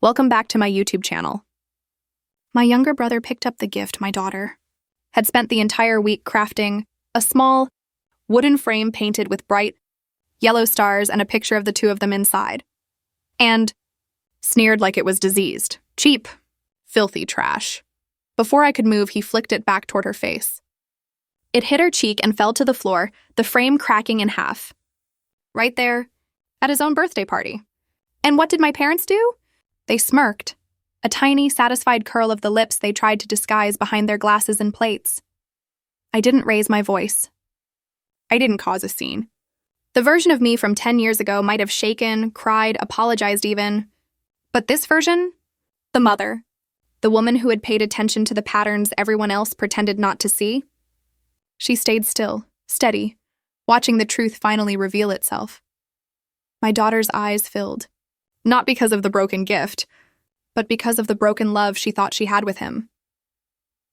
Welcome back to my YouTube channel. My younger brother picked up the gift my daughter had spent the entire week crafting a small wooden frame painted with bright yellow stars and a picture of the two of them inside, and sneered like it was diseased. Cheap, filthy trash. Before I could move, he flicked it back toward her face. It hit her cheek and fell to the floor, the frame cracking in half. Right there, at his own birthday party. And what did my parents do? They smirked, a tiny, satisfied curl of the lips they tried to disguise behind their glasses and plates. I didn't raise my voice. I didn't cause a scene. The version of me from 10 years ago might have shaken, cried, apologized even. But this version? The mother, the woman who had paid attention to the patterns everyone else pretended not to see? She stayed still, steady, watching the truth finally reveal itself. My daughter's eyes filled. Not because of the broken gift, but because of the broken love she thought she had with him.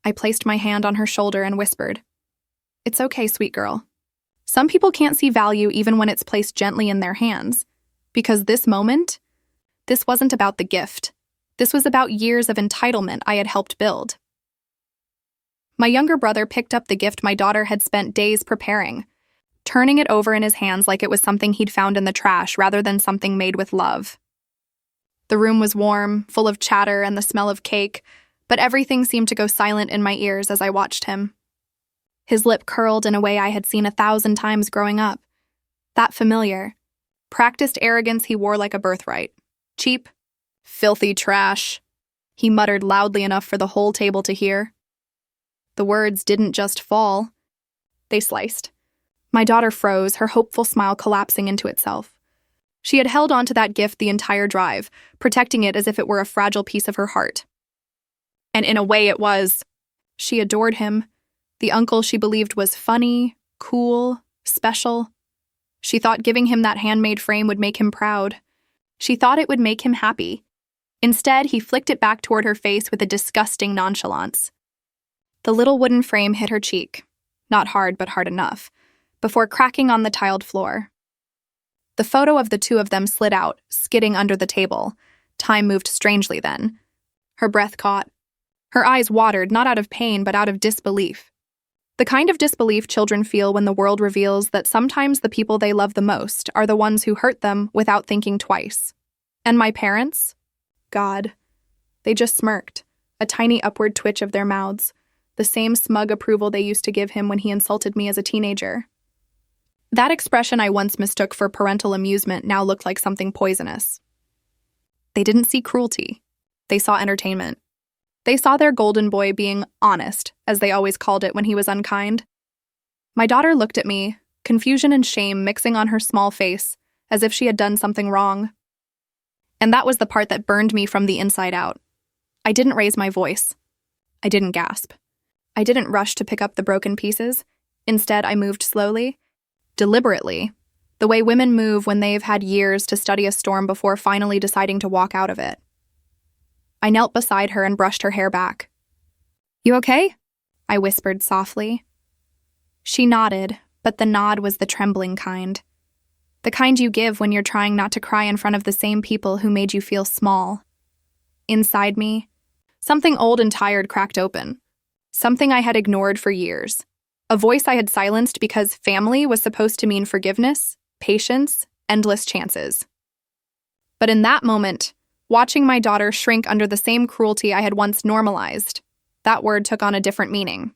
I placed my hand on her shoulder and whispered, "It's okay, sweet girl. Some people can't see value even when it's placed gently in their hands, because this wasn't about the gift. This was about years of entitlement I had helped build." My younger brother picked up the gift my daughter had spent days preparing, turning it over in his hands like it was something he'd found in the trash rather than something made with love. The room was warm, full of chatter and the smell of cake, but everything seemed to go silent in my ears as I watched him. His lip curled in a way I had seen 1,000 times growing up. That familiar, practiced arrogance he wore like a birthright. Cheap, filthy trash, he muttered loudly enough for the whole table to hear. The words didn't just fall. They sliced. My daughter froze, her hopeful smile collapsing into itself. She had held on to that gift the entire drive, protecting it as if it were a fragile piece of her heart. And in a way it was. She adored him, the uncle she believed was funny, cool, special. She thought giving him that handmade frame would make him proud. She thought it would make him happy. Instead, he flicked it back toward her face with a disgusting nonchalance. The little wooden frame hit her cheek, not hard but hard enough, before cracking on the tiled floor. The photo of the two of them slid out, skidding under the table. Time moved strangely then. Her breath caught. Her eyes watered, not out of pain, but out of disbelief. The kind of disbelief children feel when the world reveals that sometimes the people they love the most are the ones who hurt them without thinking twice. And my parents? God. They just smirked, a tiny upward twitch of their mouths, the same smug approval they used to give him when he insulted me as a teenager. That expression I once mistook for parental amusement now looked like something poisonous. They didn't see cruelty. They saw entertainment. They saw their golden boy being honest, as they always called it when he was unkind. My daughter looked at me, confusion and shame mixing on her small face, as if she had done something wrong. And that was the part that burned me from the inside out. I didn't raise my voice. I didn't gasp. I didn't rush to pick up the broken pieces. Instead, I moved slowly, deliberately, the way women move when they've had years to study a storm before finally deciding to walk out of it. I knelt beside her and brushed her hair back. "You okay?" I whispered softly. She nodded, but the nod was the trembling kind. The kind you give when you're trying not to cry in front of the same people who made you feel small. Inside me, something old and tired cracked open. Something I had ignored for years. A voice I had silenced because family was supposed to mean forgiveness, patience, endless chances. But in that moment, watching my daughter shrink under the same cruelty I had once normalized, that word took on a different meaning.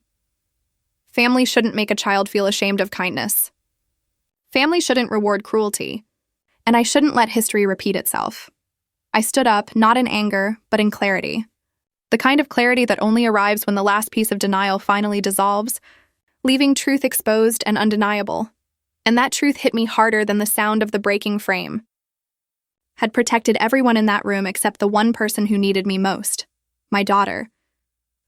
Family shouldn't make a child feel ashamed of kindness. Family shouldn't reward cruelty. And I shouldn't let history repeat itself. I stood up, not in anger, but in clarity. The kind of clarity that only arrives when the last piece of denial finally dissolves, leaving truth exposed and undeniable. And that truth hit me harder than the sound of the breaking frame. Had protected everyone in that room except the one person who needed me most, my daughter.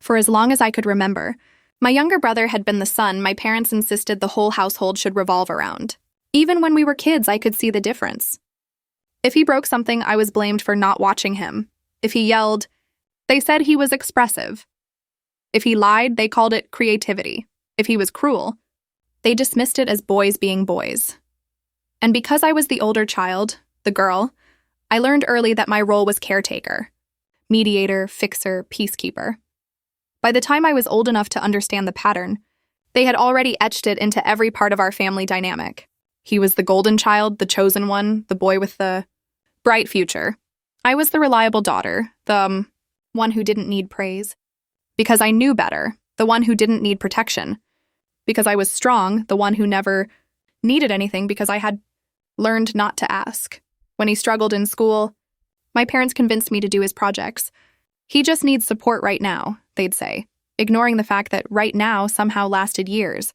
For as long as I could remember, my younger brother had been the son my parents insisted the whole household should revolve around. Even when we were kids, I could see the difference. If he broke something, I was blamed for not watching him. If he yelled, they said he was expressive. If he lied, they called it creativity. If he was cruel, they dismissed it as boys being boys. And because I was the older child, the girl, I learned early that my role was caretaker, mediator, fixer, peacekeeper. By the time I was old enough to understand the pattern, they had already etched it into every part of our family dynamic. He was the golden child, the chosen one, the boy with the bright future. I was the reliable daughter, the one who didn't need praise. Because I knew better, the one who didn't need protection. Because I was strong, the one who never needed anything because I had learned not to ask. When he struggled in school, my parents convinced me to do his projects. He just needs support right now, they'd say, ignoring the fact that right now somehow lasted years.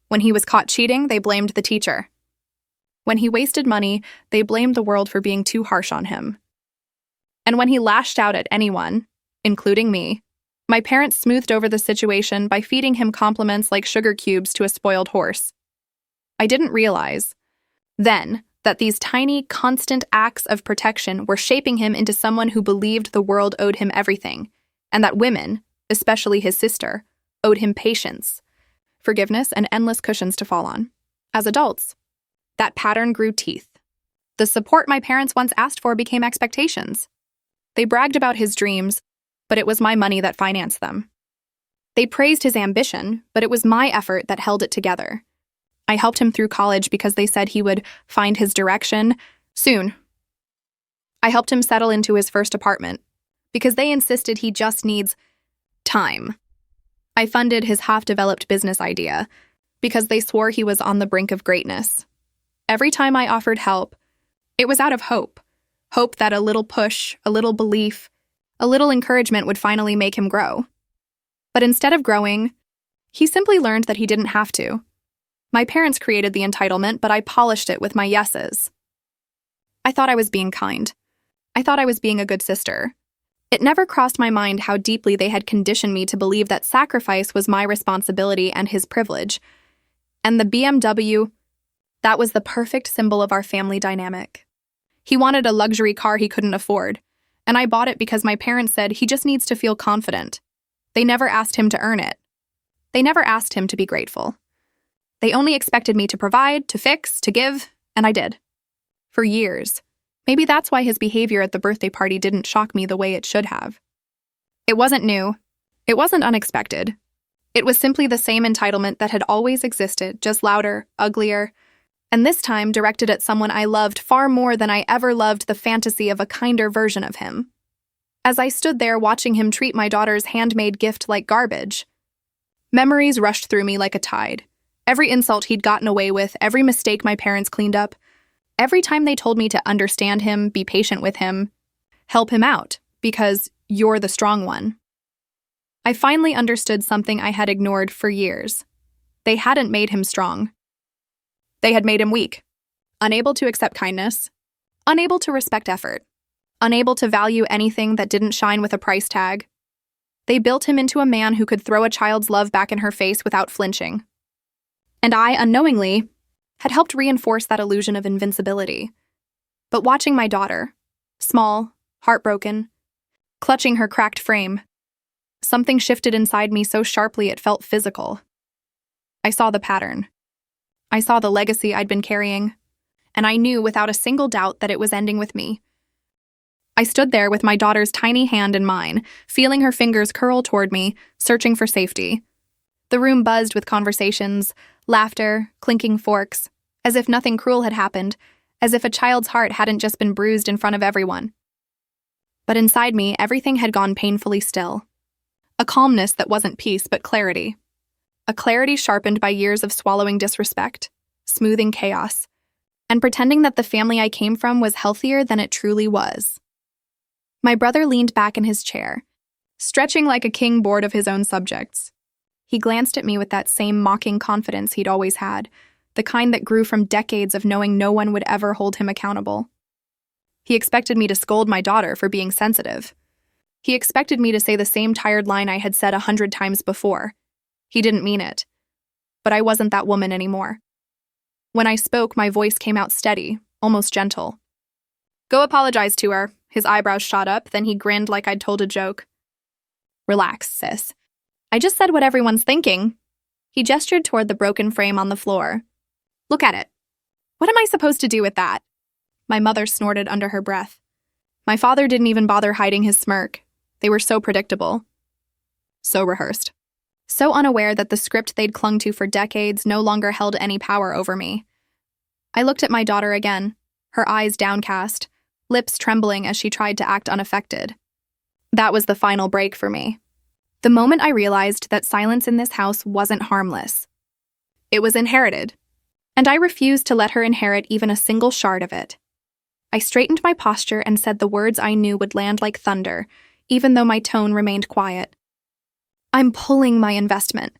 When he was caught cheating, they blamed the teacher. When he wasted money, they blamed the world for being too harsh on him. And when he lashed out at anyone, including me, my parents smoothed over the situation by feeding him compliments like sugar cubes to a spoiled horse. I didn't realize then that these tiny, constant acts of protection were shaping him into someone who believed the world owed him everything, and that women, especially his sister, owed him patience, forgiveness, and endless cushions to fall on. As adults, that pattern grew teeth. The support my parents once asked for became expectations. They bragged about his dreams, but it was my money that financed them. They praised his ambition, but it was my effort that held it together. I helped him through college because they said he would find his direction soon. I helped him settle into his first apartment because they insisted he just needs time. I funded his half-developed business idea because they swore he was on the brink of greatness. Every time I offered help, it was out of hope. Hope that a little push, a little belief, a little encouragement would finally make him grow. But instead of growing, he simply learned that he didn't have to. My parents created the entitlement, but I polished it with my yeses. I thought I was being kind. I thought I was being a good sister. It never crossed my mind how deeply they had conditioned me to believe that sacrifice was my responsibility and his privilege. And the BMW, that was the perfect symbol of our family dynamic. He wanted a luxury car he couldn't afford, and I bought it because my parents said he just needs to feel confident. They never asked him to earn it. They never asked him to be grateful. They only expected me to provide, to fix, to give, and I did. For years. Maybe that's why his behavior at the birthday party didn't shock me the way it should have. It wasn't new. It wasn't unexpected. It was simply the same entitlement that had always existed, just louder, uglier, and this time directed at someone I loved far more than I ever loved the fantasy of a kinder version of him. As I stood there watching him treat my daughter's handmade gift like garbage, memories rushed through me like a tide. Every insult he'd gotten away with, every mistake my parents cleaned up, every time they told me to understand him, be patient with him, help him out, because you're the strong one. I finally understood something I had ignored for years. They hadn't made him strong. They had made him weak, unable to accept kindness, unable to respect effort, unable to value anything that didn't shine with a price tag. They built him into a man who could throw a child's love back in her face without flinching. And I, unknowingly, had helped reinforce that illusion of invincibility. But watching my daughter, small, heartbroken, clutching her cracked frame, something shifted inside me so sharply it felt physical. I saw the pattern. I saw the legacy I'd been carrying, and I knew without a single doubt that it was ending with me. I stood there with my daughter's tiny hand in mine, feeling her fingers curl toward me, searching for safety. The room buzzed with conversations, laughter, clinking forks, as if nothing cruel had happened, as if a child's heart hadn't just been bruised in front of everyone. But inside me, everything had gone painfully still. A calmness that wasn't peace, but clarity. A clarity sharpened by years of swallowing disrespect, smoothing chaos, and pretending that the family I came from was healthier than it truly was. My brother leaned back in his chair, stretching like a king bored of his own subjects. He glanced at me with that same mocking confidence he'd always had, the kind that grew from decades of knowing no one would ever hold him accountable. He expected me to scold my daughter for being sensitive. He expected me to say the same tired line I had said 100 times before. He didn't mean it. But I wasn't that woman anymore. When I spoke, my voice came out steady, almost gentle. Go apologize to her. His eyebrows shot up, then he grinned like I'd told a joke. Relax, sis. I just said what everyone's thinking. He gestured toward the broken frame on the floor. Look at it. What am I supposed to do with that? My mother snorted under her breath. My father didn't even bother hiding his smirk. They were so predictable. So rehearsed. So unaware that the script they'd clung to for decades no longer held any power over me. I looked at my daughter again, her eyes downcast, lips trembling as she tried to act unaffected. That was the final break for me. The moment I realized that silence in this house wasn't harmless. It was inherited, and I refused to let her inherit even a single shard of it. I straightened my posture and said the words I knew would land like thunder, even though my tone remained quiet. I'm pulling my investment.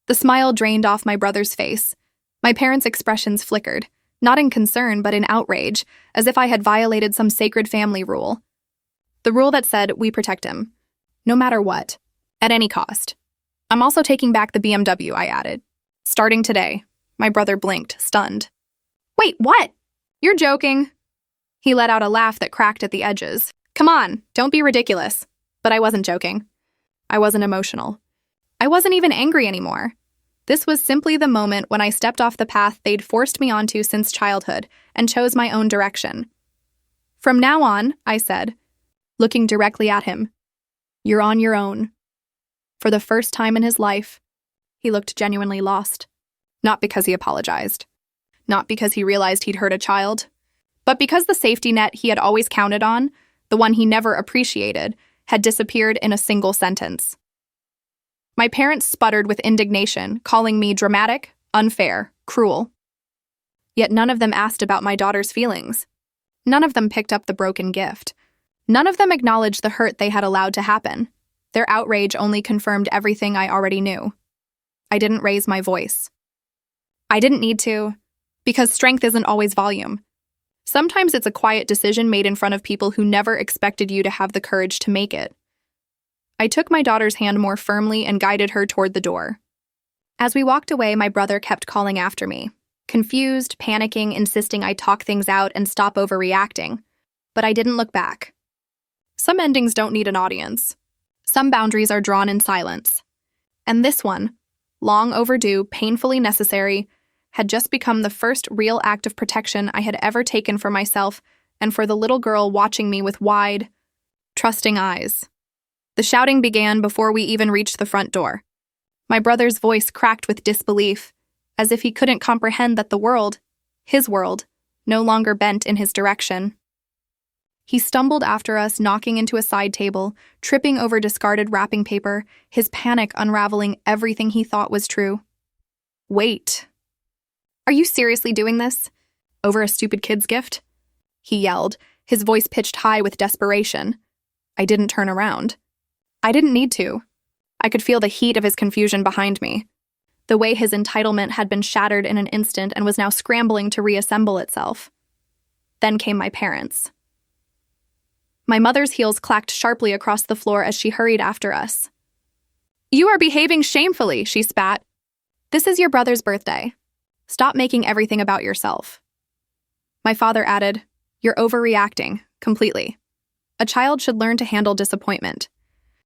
The smile drained off my brother's face. My parents' expressions flickered, not in concern but in outrage, as if I had violated some sacred family rule. The rule that said we protect him, no matter what, at any cost. I'm also taking back the BMW, I added. Starting today. My brother blinked, stunned. Wait, what? You're joking. He let out a laugh that cracked at the edges. Come on, don't be ridiculous. But I wasn't joking. I wasn't emotional. I wasn't even angry anymore. This was simply the moment when I stepped off the path they'd forced me onto since childhood and chose my own direction. From now on, I said, looking directly at him, you're on your own. For the first time in his life, he looked genuinely lost. Not because he apologized. Not because he realized he'd hurt a child. But because the safety net he had always counted on, the one he never appreciated, had disappeared in a single sentence. My parents sputtered with indignation, calling me dramatic, unfair, cruel. Yet none of them asked about my daughter's feelings. None of them picked up the broken gift. None of them acknowledged the hurt they had allowed to happen. Their outrage only confirmed everything I already knew. I didn't raise my voice. I didn't need to, because strength isn't always volume. Sometimes it's a quiet decision made in front of people who never expected you to have the courage to make it. I took my daughter's hand more firmly and guided her toward the door. As we walked away, my brother kept calling after me, confused, panicking, insisting I talk things out and stop overreacting. But I didn't look back. Some endings don't need an audience. Some boundaries are drawn in silence. And this one, long overdue, painfully necessary, had just become the first real act of protection I had ever taken for myself and for the little girl watching me with wide, trusting eyes. The shouting began before we even reached the front door. My brother's voice cracked with disbelief, as if he couldn't comprehend that the world, his world, no longer bent in his direction. He stumbled after us, knocking into a side table, tripping over discarded wrapping paper, his panic unraveling everything he thought was true. Wait. Are you seriously doing this? Over a stupid kid's gift? He yelled, his voice pitched high with desperation. I didn't turn around. I didn't need to. I could feel the heat of his confusion behind me. The way his entitlement had been shattered in an instant and was now scrambling to reassemble itself. Then came my parents. My mother's heels clacked sharply across the floor as she hurried after us. You are behaving shamefully, she spat. This is your brother's birthday. Stop making everything about yourself. My father added, You're overreacting, completely. A child should learn to handle disappointment.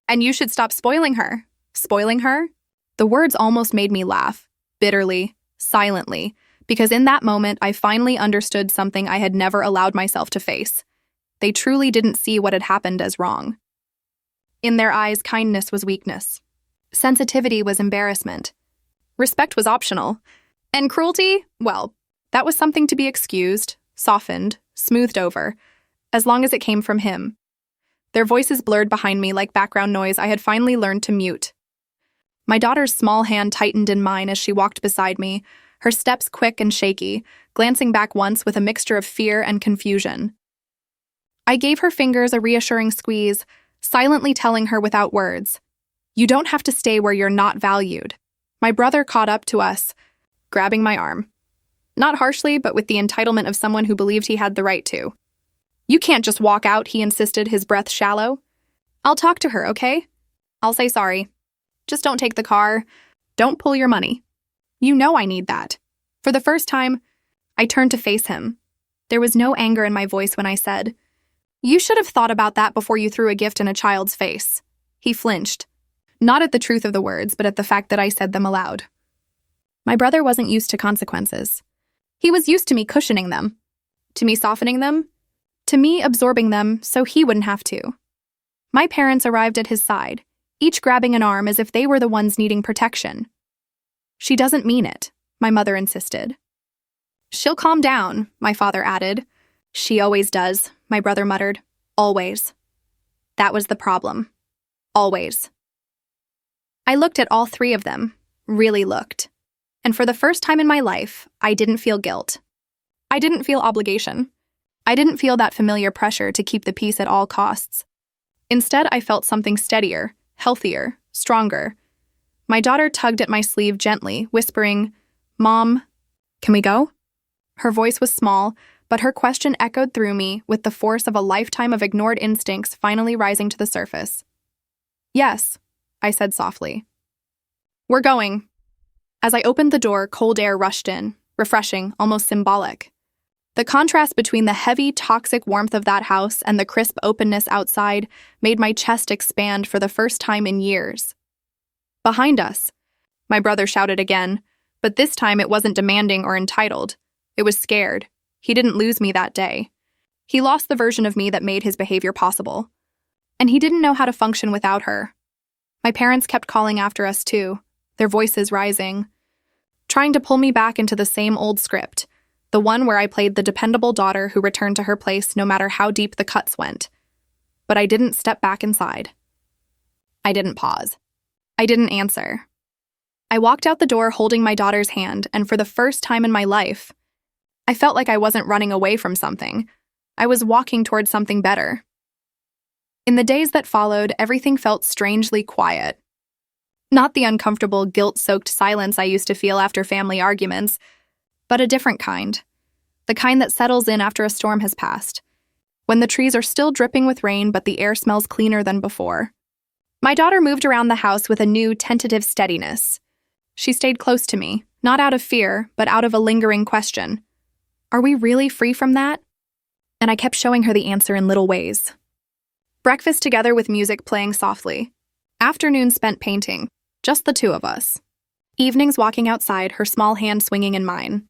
And you should stop spoiling her. Spoiling her? The words almost made me laugh, bitterly, silently, because in that moment I finally understood something I had never allowed myself to face. They truly didn't see what had happened as wrong. In their eyes, kindness was weakness. Sensitivity was embarrassment. Respect was optional. And cruelty, well, that was something to be excused, softened, smoothed over, as long as it came from him. Their voices blurred behind me like background noise I had finally learned to mute. My daughter's small hand tightened in mine as she walked beside me, her steps quick and shaky, glancing back once with a mixture of fear and confusion. I gave her fingers a reassuring squeeze, silently telling her without words, You don't have to stay where you're not valued. My brother caught up to us, grabbing my arm. Not harshly, but with the entitlement of someone who believed he had the right to. You can't just walk out, he insisted, his breath shallow. I'll talk to her, okay? I'll say sorry. Just don't take the car. Don't pull your money. You know I need that. For the first time, I turned to face him. There was no anger in my voice when I said, You should have thought about that before you threw a gift in a child's face. He flinched, not at the truth of the words, but at the fact that I said them aloud. My brother wasn't used to consequences. He was used to me cushioning them, to me softening them, to me absorbing them so he wouldn't have to. My parents arrived at his side, each grabbing an arm as if they were the ones needing protection. "She doesn't mean it," my mother insisted. "She'll calm down," my father added. "She always does," my brother muttered. "Always." That was the problem. Always. I looked at all three of them, really looked. And for the first time in my life, I didn't feel guilt. I didn't feel obligation. I didn't feel that familiar pressure to keep the peace at all costs. Instead, I felt something steadier, healthier, stronger. My daughter tugged at my sleeve gently, whispering, "Mom, can we go?" Her voice was small, but her question echoed through me with the force of a lifetime of ignored instincts finally rising to the surface. "Yes," I said softly. "We're going." As I opened the door, cold air rushed in, refreshing, almost symbolic. The contrast between the heavy, toxic warmth of that house and the crisp openness outside made my chest expand for the first time in years. "Behind us," my brother shouted again, but this time it wasn't demanding or entitled. It was scared. He didn't lose me that day. He lost the version of me that made his behavior possible. And he didn't know how to function without her. My parents kept calling after us too, their voices rising, trying to pull me back into the same old script, the one where I played the dependable daughter who returned to her place no matter how deep the cuts went. But I didn't step back inside. I didn't pause. I didn't answer. I walked out the door holding my daughter's hand, and for the first time in my life, I felt like I wasn't running away from something. I was walking towards something better. In the days that followed, everything felt strangely quiet. Not the uncomfortable, guilt-soaked silence I used to feel after family arguments, but a different kind. The kind that settles in after a storm has passed, when the trees are still dripping with rain but the air smells cleaner than before. My daughter moved around the house with a new, tentative steadiness. She stayed close to me, not out of fear, but out of a lingering question. Are we really free from that? And I kept showing her the answer in little ways. Breakfast together with music playing softly. Afternoons spent painting, just the two of us. Evenings walking outside, her small hand swinging in mine.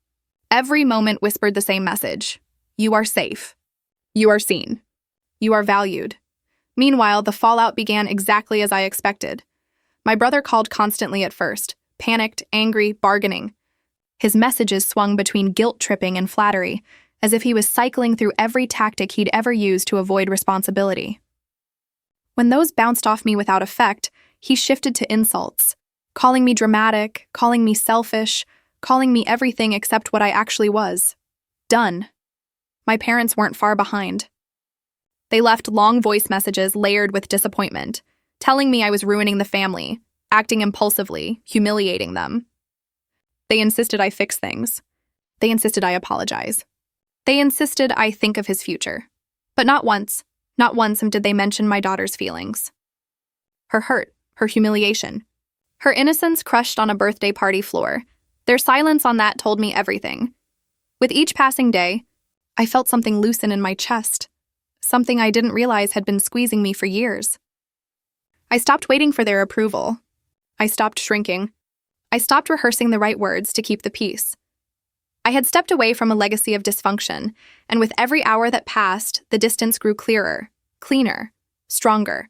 Every moment whispered the same message. You are safe. You are seen. You are valued. Meanwhile, the fallout began exactly as I expected. My brother called constantly at first, panicked, angry, bargaining. His messages swung between guilt-tripping and flattery, as if he was cycling through every tactic he'd ever used to avoid responsibility. When those bounced off me without effect, he shifted to insults, calling me dramatic, calling me selfish, calling me everything except what I actually was. Done. My parents weren't far behind. They left long voice messages layered with disappointment, telling me I was ruining the family, acting impulsively, humiliating them. They insisted I fix things. They insisted I apologize. They insisted I think of his future. But not once did they mention my daughter's feelings. Her hurt, her humiliation, her innocence crushed on a birthday party floor. Their silence on that told me everything. With each passing day, I felt something loosen in my chest, something I didn't realize had been squeezing me for years. I stopped waiting for their approval. I stopped shrinking. I stopped rehearsing the right words to keep the peace. I had stepped away from a legacy of dysfunction, and with every hour that passed, the distance grew clearer, cleaner, stronger.